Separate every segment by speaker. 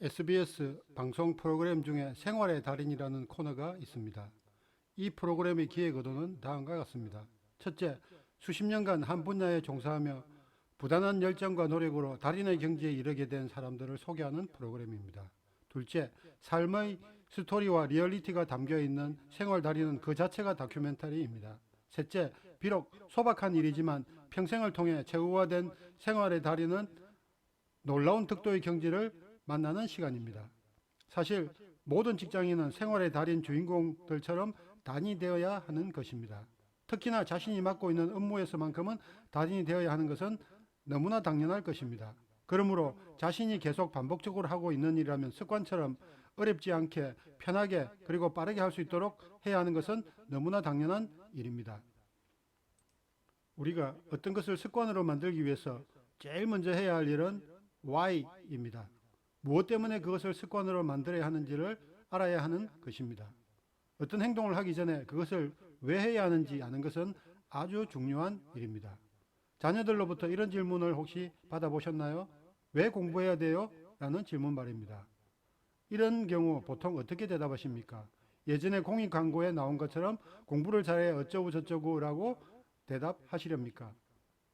Speaker 1: SBS 방송 프로그램 중에 생활의 달인이라는 코너가 있습니다. 이 프로그램의 기획 의도는 다음과 같습니다. 첫째, 수십 년간 한 분야에 종사하며 부단한 열정과 노력으로 달인의 경지에 이르게 된 사람들을 소개하는 프로그램입니다. 둘째, 삶의 스토리와 리얼리티가 담겨 있는 생활 달인은 그 자체가 다큐멘터리입니다. 셋째, 비록 소박한 일이지만 평생을 통해 최고화된 생활의 달인은 놀라운 득도의 경지를 만나는 시간입니다. 사실 모든 직장인은 생활의 달인 주인공들처럼 단이 되어야 하는 것입니다. 특히나 자신이 맡고 있는 업무에서만큼은 달인이 되어야 하는 것은 너무나 당연할 것입니다. 그러므로 자신이 계속 반복적으로 하고 있는 일이라면 습관처럼 어렵지 않게 편하게 그리고 빠르게 할 수 있도록 해야 하는 것은 너무나 당연한 일입니다. 우리가 어떤 것을 습관으로 만들기 위해서 제일 먼저 해야 할 일은 why입니다. 무엇 때문에 그것을 습관으로 만들어야 하는지를 알아야 하는 것입니다. 어떤 행동을 하기 전에 그것을 왜 해야 하는지 아는 것은 아주 중요한 일입니다. 자녀들로부터 이런 질문을 혹시 받아보셨나요? 왜 공부해야 돼요? 라는 질문 말입니다. 이런 경우 보통 어떻게 대답하십니까? 예전에 공익 광고에 나온 것처럼 공부를 잘해 어쩌고 저쩌고 라고 대답하시렵니까?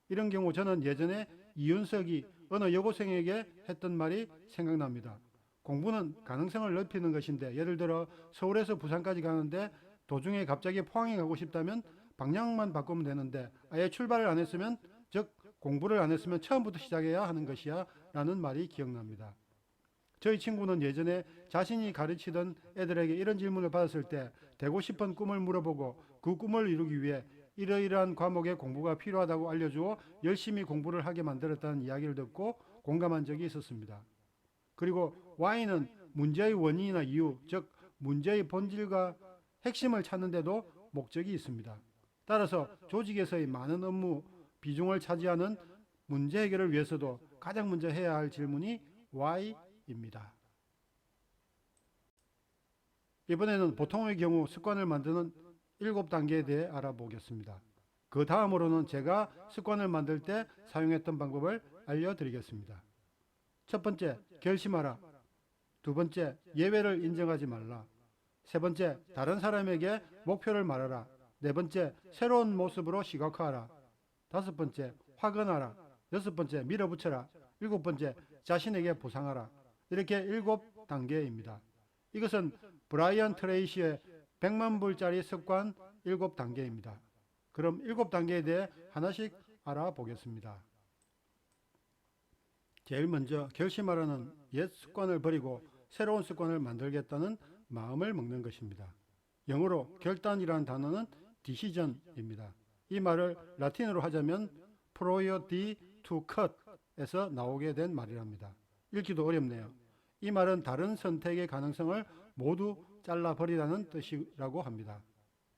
Speaker 1: 이런 경우 저는 예전에 이윤석이 어느 여고생에게 했던 말이 생각납니다. 공부는 가능성을 넓히는 것인데 예를 들어 서울에서 부산까지 가는데 도중에 갑자기 포항에 가고 싶다면 방향만 바꾸면 되는데 아예 출발을 안 했으면 즉 공부를 안 했으면 처음부터 시작해야 하는 것이야 라는 말이 기억납니다. 저희 친구는 예전에 자신이 가르치던 애들에게 이런 질문을 받았을 때 되고 싶은 꿈을 물어보고 그 꿈을 이루기 위해 이러이러한 과목의 공부가 필요하다고 알려주어 열심히 공부를 하게 만들었다는 이야기를 듣고 공감한 적이 있었습니다. 그리고 Y는 문제의 원인이나 이유, 즉 문제의 본질과 핵심을 찾는 데도 목적이 있습니다. 따라서 조직에서의 많은 업무 비중을 차지하는 문제 해결을 위해서도 가장 먼저 해야 할 질문이 Why입니다. 이번에는 보통의 경우 습관을 만드는 7단계에 대해 알아보겠습니다. 그 다음으로는 제가 습관을 만들 때 사용했던 방법을 알려드리겠습니다. 첫 번째, 결심하라. 두 번째, 예외를 인정하지 말라. 세 번째, 다른 사람에게 목표를 말하라. 네 번째, 새로운 모습으로 시각화하라. 다섯 번째, 확언하라. 여섯 번째, 밀어붙여라. 일곱 번째, 자신에게 보상하라. 이렇게 7단계입니다. 이것은 브라이언 트레이시의 100만 불짜리 습관 7단계입니다. 그럼 7단계에 대해 하나씩 알아보겠습니다. 제일 먼저 결심하라는 옛 습관을 버리고 새로운 습관을 만들겠다는 마음을 먹는 것입니다. 영어로 결단이라는 단어는 decision입니다. 이 말을 라틴어로 하자면 prior d to cut 에서 나오게 된 말이랍니다. 읽기도 어렵네요. 이 말은 다른 선택의 가능성을 모두 잘라버리라는 뜻이라고 합니다.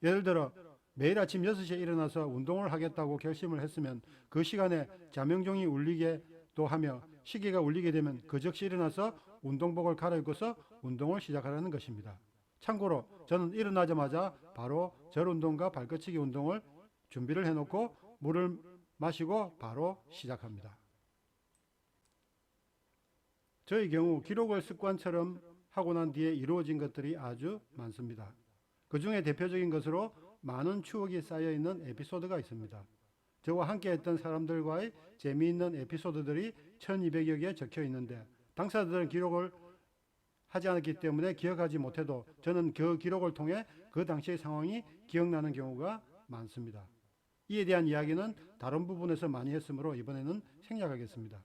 Speaker 1: 예를 들어 매일 아침 6시에 일어나서 운동을 하겠다고 결심을 했으면 그 시간에 자명종이 울리게도 하며 시계가 울리게 되면 그 즉시 일어나서 운동복을 갈아입고서 운동을 시작하라는 것입니다. 참고로 저는 일어나자마자 바로 절운동과 발끝치기 운동을 준비를 해놓고 물을 마시고 바로 시작합니다. 저의 경우 기록을 습관처럼 하고 난 뒤에 이루어진 것들이 아주 많습니다. 그 중에 대표적인 것으로 많은 추억이 쌓여있는 에피소드가 있습니다. 저와 함께 했던 사람들과의 재미있는 에피소드들이 1200여 개 적혀 있는데 당사자들은 기록을 하지 않았기 때문에 기억하지 못해도 저는 그 기록을 통해 그 당시의 상황이 기억나는 경우가 많습니다. 이에 대한 이야기는 다른 부분에서 많이 했으므로 이번에는 생략하겠습니다.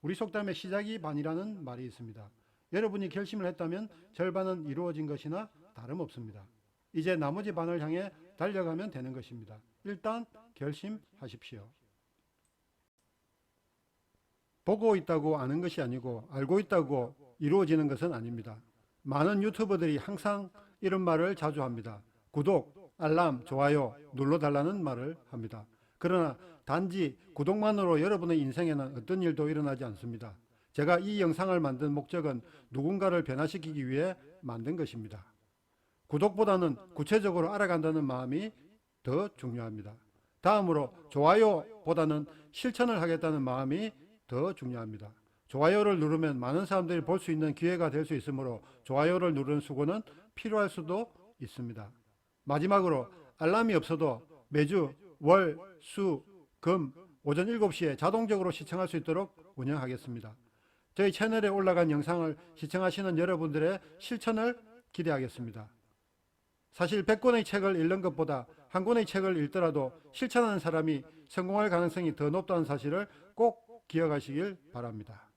Speaker 1: 우리 속담에 시작이 반이라는 말이 있습니다. 여러분이 결심을 했다면 절반은 이루어진 것이나 다름없습니다. 이제 나머지 반을 향해 달려가면 되는 것입니다. 일단 결심하십시오. 보고 있다고 아는 것이 아니고 알고 있다고 이루어지는 것은 아닙니다. 많은 유튜버들이 항상 이런 말을 자주 합니다. 구독, 알람, 좋아요 눌러달라는 말을 합니다. 그러나 단지 구독만으로 여러분의 인생에는 어떤 일도 일어나지 않습니다. 제가 이 영상을 만든 목적은 누군가를 변화시키기 위해 만든 것입니다. 구독보다는 구체적으로 알아간다는 마음이 더 중요합니다. 다음으로 좋아요보다는 실천을 하겠다는 마음이 더 중요합니다. 좋아요를 누르면 많은 사람들이 볼 수 있는 기회가 될 수 있으므로 좋아요를 누르는 수고는 필요할 수도 있습니다. 마지막으로 알람이 없어도 매주 월, 수, 금 오전 7시에 자동적으로 시청할 수 있도록 운영하겠습니다. 저희 채널에 올라간 영상을 시청하시는 여러분들의 실천을 기대하겠습니다. 사실 100권의 책을 읽는 것보다 한 권의 책을 읽더라도 실천하는 사람이 성공할 가능성이 더 높다는 사실을 꼭 기억하시길 바랍니다.